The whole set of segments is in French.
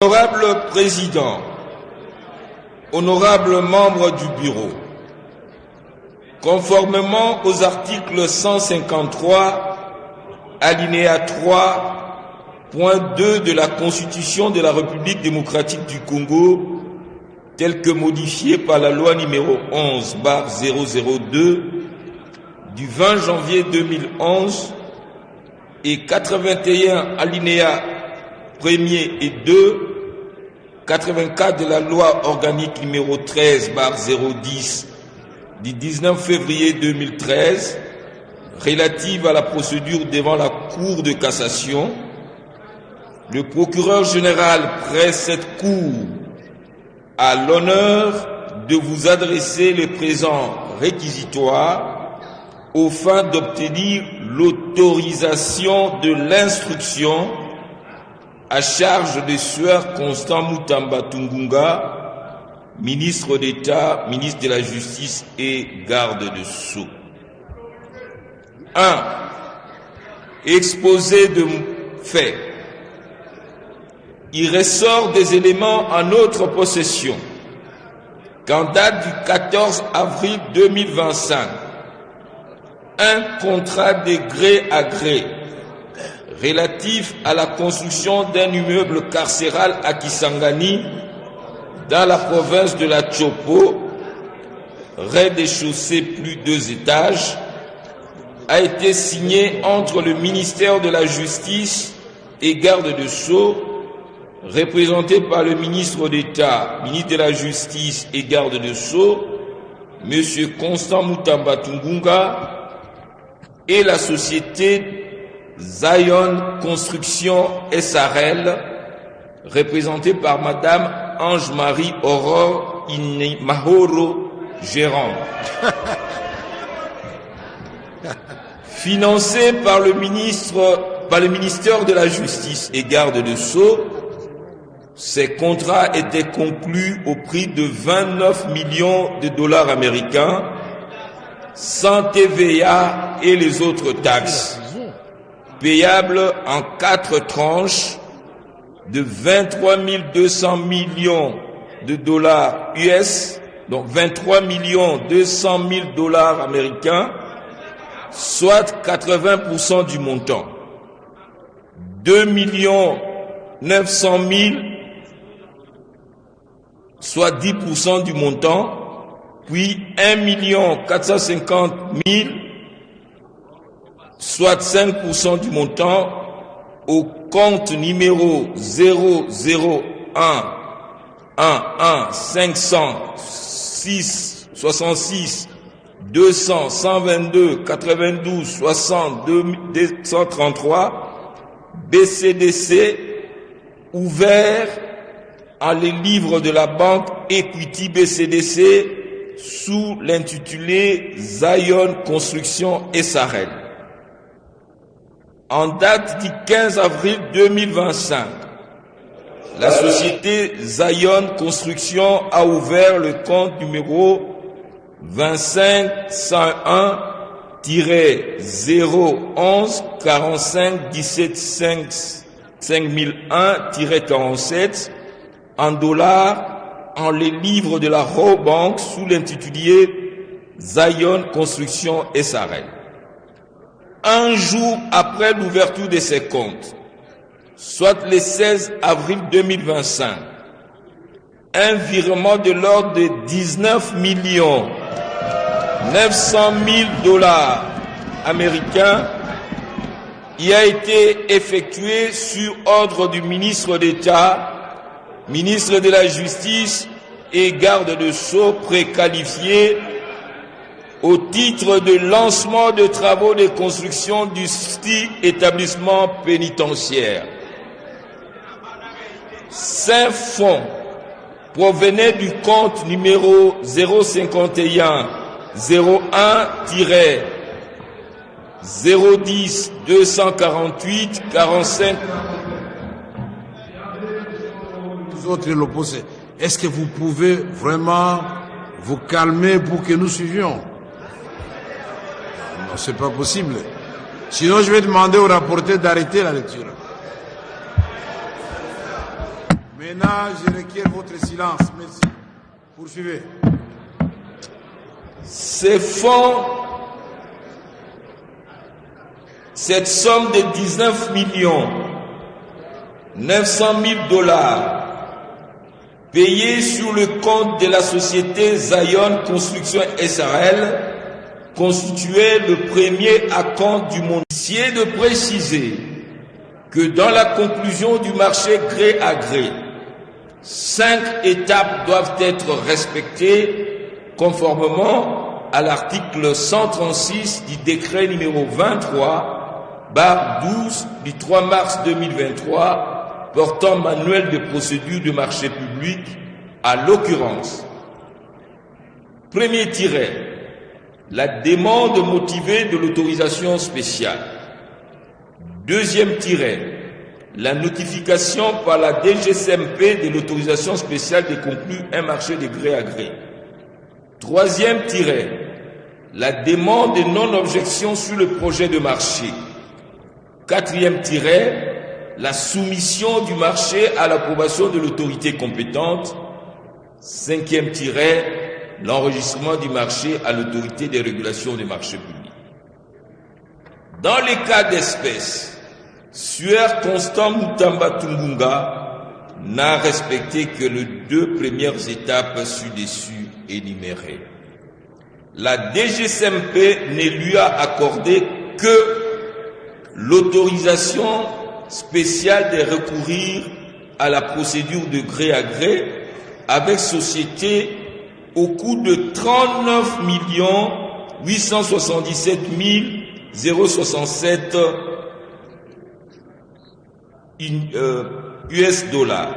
Honorable Président, honorables membres du Bureau, conformément aux articles 153, alinéa 3, point 2 de la Constitution de la République démocratique du Congo, telle que modifiée par la loi numéro 11/002 du 20 janvier 2011 et 81 alinéa 1er et 2, 84 de la loi organique numéro 13/010 du 19 février 2013 relative à la procédure devant la Cour de cassation, le procureur général presse cette Cour à l'honneur de vous adresser les présents réquisitoires aux fins d'obtenir l'autorisation de l'instruction à charge de Sieur Constant Mutamba Tungunga, ministre d'État, ministre de la Justice et garde de Sceaux. 1. Exposé de faits. Il ressort des éléments en notre possession qu'en date du 14 avril 2025, un contrat de gré à gré relatif à la construction d'un immeuble carcéral à Kisangani, dans la province de la Chopo, rez-de-chaussée plus 2 étages, a été signé entre le ministère de la Justice et garde de Sceaux, représenté par le ministre d'État, ministre de la Justice et garde de Sceaux, M. Constant Mutamba Tungunga, et la société Zion Construction SRL, représentée par Madame Ange-Marie Aurore Mahoro, gérant. Financé par le ministère de la Justice et garde de Sceaux, ces contrats étaient conclus au prix de 29 millions de dollars américains, sans TVA et les autres taxes, payable en 4 tranches de 23 200 millions de dollars US, donc 23 200 000 dollars américains, soit 80% du montant. 2 900 000, soit 10% du montant, puis 1 450 000, soit 5% du montant, au compte numéro 00111562622926233 BCDC, ouvert en les livres de la banque Equity BCDC sous l'intitulé Zion Construction SRL. En date du 15 avril 2025, la société Zion Construction a ouvert le compte numéro 25-101-011 45 17 5001-47 en dollars en les livres de la Raw Bank sous l'intitulé Zion Construction SRL. Un jour après l'ouverture de ces comptes, soit le 16 avril 2025, un virement de l'ordre de 19 900 000 dollars américains y a été effectué sur ordre du ministre d'État, ministre de la Justice et garde de Sceaux préqualifié au titre de lancement de travaux de construction du établissement pénitentiaire. Ces fonds provenaient du compte numéro 051 01 010 248 45. Vous autres l'opposé. Est-ce que vous pouvez vraiment vous calmer pour que nous suivions? Non, c'est pas possible. Sinon, je vais demander au rapporteur d'arrêter la lecture. Maintenant, je requiers votre silence. Merci. Poursuivez. Ces fonds, cette somme de 19 900 000 dollars payés sur le compte de la société Zion Construction SRL constituait le premier acompte du monde. C'est de préciser que dans la conclusion du marché gré à gré, 5 étapes doivent être respectées conformément à l'article 136 du décret numéro 23/12 du 3 mars 2023 portant manuel de procédure de marché public, à l'occurrence. Premier tiret, la demande motivée de l'autorisation spéciale. Deuxième tiret, la notification par la DGCMP de l'autorisation spéciale de conclure un marché de gré à gré. Troisième tiret, la demande de non-objection sur le projet de marché. Quatrième tiret, la soumission du marché à l'approbation de l'autorité compétente. Cinquième tiret, l'enregistrement du marché à l'autorité des régulations des marchés publics. Dans les cas d'espèce, Sueur Constant Mutamba Tungunga n'a respecté que les 2 premières étapes ci-dessus énumérées. La DGCMP ne lui a accordé que l'autorisation spéciale de recourir à la procédure de gré à gré avec société au coût de 39 877 067 US dollars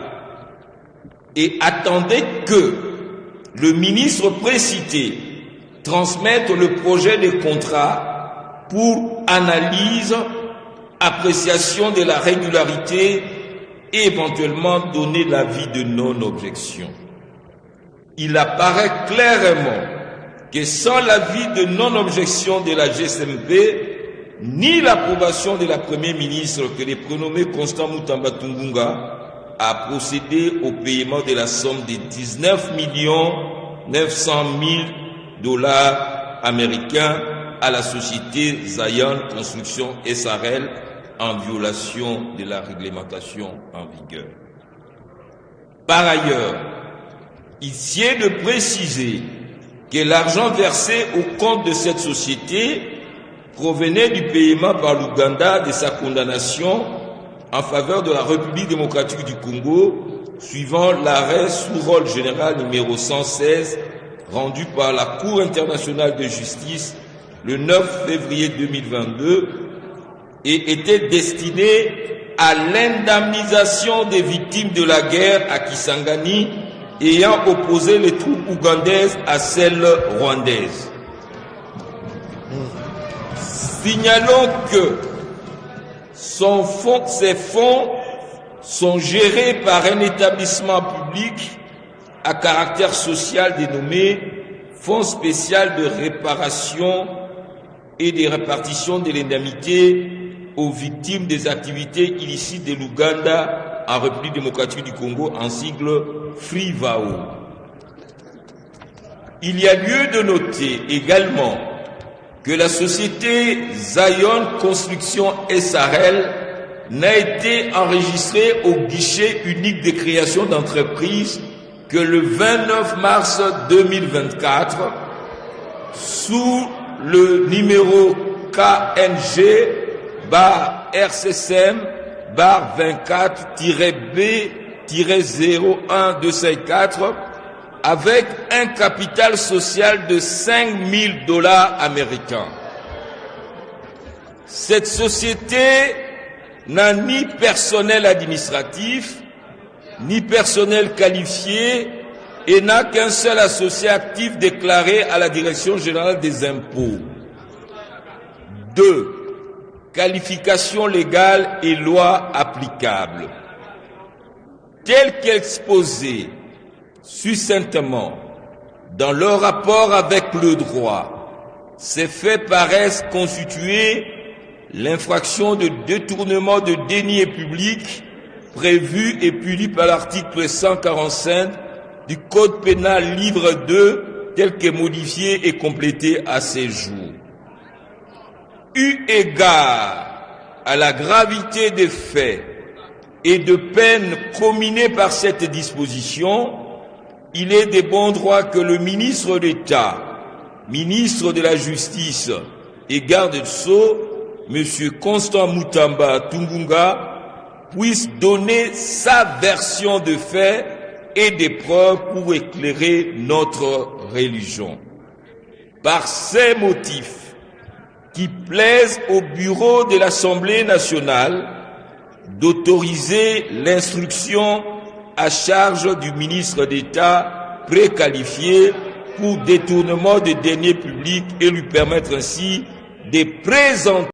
et attendait que le ministre précité transmette le projet de contrat pour analyse, appréciation de la régularité et éventuellement donner l'avis de non-objection. Il apparaît clairement que sans l'avis de non-objection de la GCMP, ni l'approbation de la Première ministre que le prénommé Constant Mutamba Tungunga a procédé au paiement de la somme de 19 900 000 dollars américains à la société Zion Construction SRL en violation de la réglementation en vigueur. Par ailleurs, il sied de préciser que l'argent versé au compte de cette société provenait du paiement par l'Ouganda de sa condamnation en faveur de la République démocratique du Congo, suivant l'arrêt sous rôle général numéro 116 rendu par la Cour internationale de justice le 9 février 2022 et était destiné à l'indemnisation des victimes de la guerre à Kisangani ayant opposé les troupes ougandaises à celles rwandaises. Signalons que ces fonds sont gérés par un établissement public à caractère social dénommé Fonds spécial de réparation et de répartition de l'indemnité aux victimes des activités illicites de l'Ouganda en République démocratique du Congo, en sigle FRIVAO. Il y a lieu de noter également que la société Zion Construction SRL n'a été enregistrée au guichet unique de création d'entreprise que le 29 mars 2024 sous le numéro KNG-24-B-01-254 avec un capital social de 5 000 dollars américains. Cette société n'a ni personnel administratif, ni personnel qualifié et n'a qu'un seul associé actif déclaré à la Direction générale des impôts. 2. Qualification légale et loi applicable. Tel qu'exposé succinctement dans leur rapport avec le droit, ces faits paraissent constituer l'infraction de détournement de deniers publics prévus et punis par l'article 145 du Code pénal livre 2 tel que modifié et complété à ces jours. Eu égard à la gravité des faits et de peines comminées par cette disposition, il est de bon droit que le ministre d'État, ministre de la Justice et garde-sceaux, M. Constant Mutamba Tungunga, puisse donner sa version de faits et des preuves pour éclairer notre religion. Par ces motifs qui plaisent au bureau de l'Assemblée nationale d'autoriser l'instruction à charge du ministre d'État préqualifié pour détournement des deniers publics et lui permettre ainsi de présenter